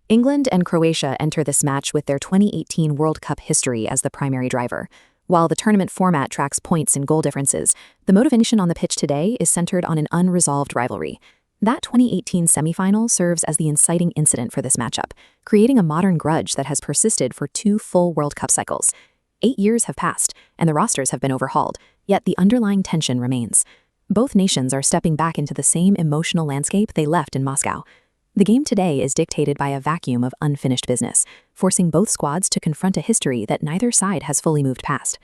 England and Croatia enter this match with their 2018 World Cup history as the primary driver. While the tournament format tracks points and goal differences, the motivation on the pitch today is centered on an unresolved rivalry. That 2018 semifinal serves as the inciting incident for this matchup, creating a modern grudge that has persisted for 2 full World Cup cycles. 8 years have passed, and the rosters have been overhauled, yet the underlying tension remains. Both nations are stepping back into the same emotional landscape they left in Moscow. The game today is dictated by a vacuum of unfinished business, forcing both squads to confront a history that neither side has fully moved past.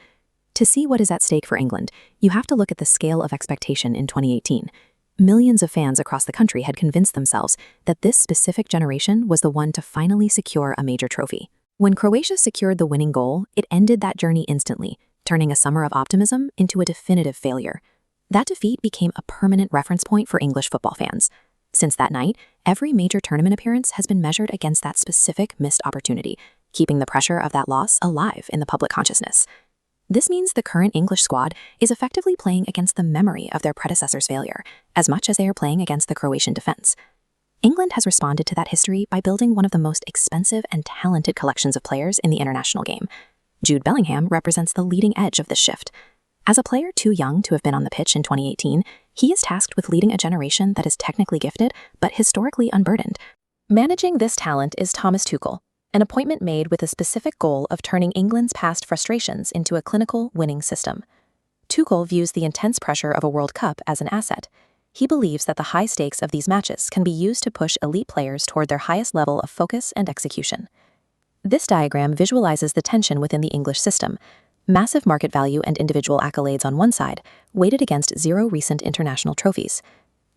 To see what is at stake for England, you have to look at the scale of expectation in 2018. Millions of fans across the country had convinced themselves that this specific generation was the one to finally secure a major trophy. When Croatia secured the winning goal, it ended that journey instantly, turning a summer of optimism into a definitive failure. That defeat became a permanent reference point for English football fans. Since that night, every major tournament appearance has been measured against that specific missed opportunity, keeping the pressure of that loss alive in the public consciousness. This means the current English squad is effectively playing against the memory of their predecessor's failure, as much as they are playing against the Croatian defense. England has responded to that history by building one of the most expensive and talented collections of players in the international game. Jude Bellingham represents the leading edge of this shift. As a player too young to have been on the pitch in 2018, he is tasked with leading a generation that is technically gifted but historically unburdened. Managing this talent is Thomas Tuchel, an appointment made with a specific goal of turning England's past frustrations into a clinical, winning system. Tuchel views the intense pressure of a World Cup as an asset. He believes that the high stakes of these matches can be used to push elite players toward their highest level of focus and execution. This diagram visualizes the tension within the English system. Massive market value and individual accolades on one side, weighted against 0 recent international trophies.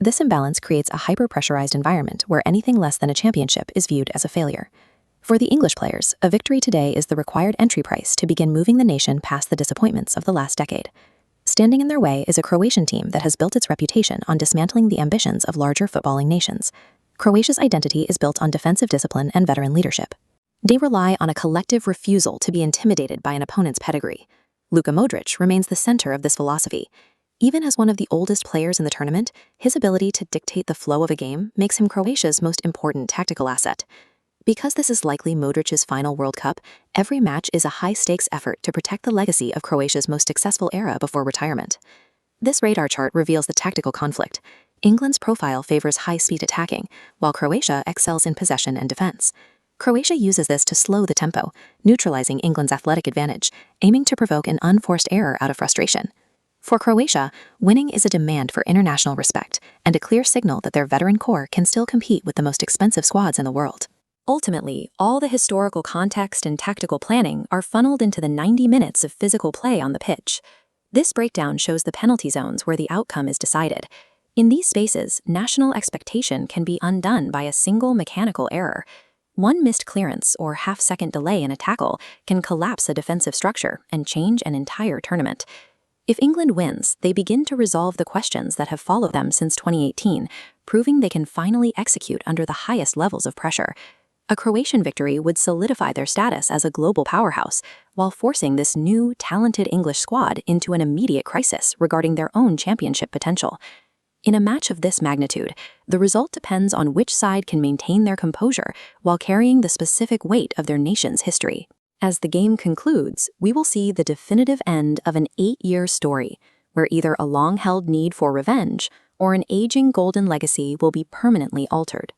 This imbalance creates a hyper-pressurized environment where anything less than a championship is viewed as a failure. For the English players, a victory today is the required entry price to begin moving the nation past the disappointments of the last decade. Standing in their way is a Croatian team that has built its reputation on dismantling the ambitions of larger footballing nations. Croatia's identity is built on defensive discipline and veteran leadership. They rely on a collective refusal to be intimidated by an opponent's pedigree. Luka Modric remains the center of this philosophy. Even as one of the oldest players in the tournament, his ability to dictate the flow of a game makes him Croatia's most important tactical asset. Because this is likely Modric's final World Cup, every match is a high-stakes effort to protect the legacy of Croatia's most successful era before retirement. This radar chart reveals the tactical conflict. England's profile favors high-speed attacking, while Croatia excels in possession and defense. Croatia uses this to slow the tempo, neutralizing England's athletic advantage, aiming to provoke an unforced error out of frustration. For Croatia, winning is a demand for international respect and a clear signal that their veteran core can still compete with the most expensive squads in the world. Ultimately, all the historical context and tactical planning are funneled into the 90 minutes of physical play on the pitch. This breakdown shows the penalty zones where the outcome is decided. In these spaces, national expectation can be undone by a single mechanical error. One missed clearance or half-second delay in a tackle can collapse a defensive structure and change an entire tournament. If England wins, they begin to resolve the questions that have followed them since 2018, proving they can finally execute under the highest levels of pressure. A Croatian victory would solidify their status as a global powerhouse, while forcing this new, talented English squad into an immediate crisis regarding their own championship potential. In a match of this magnitude, the result depends on which side can maintain their composure while carrying the specific weight of their nation's history. As the game concludes, we will see the definitive end of an 8-year story, where either a long-held need for revenge or an aging golden legacy will be permanently altered.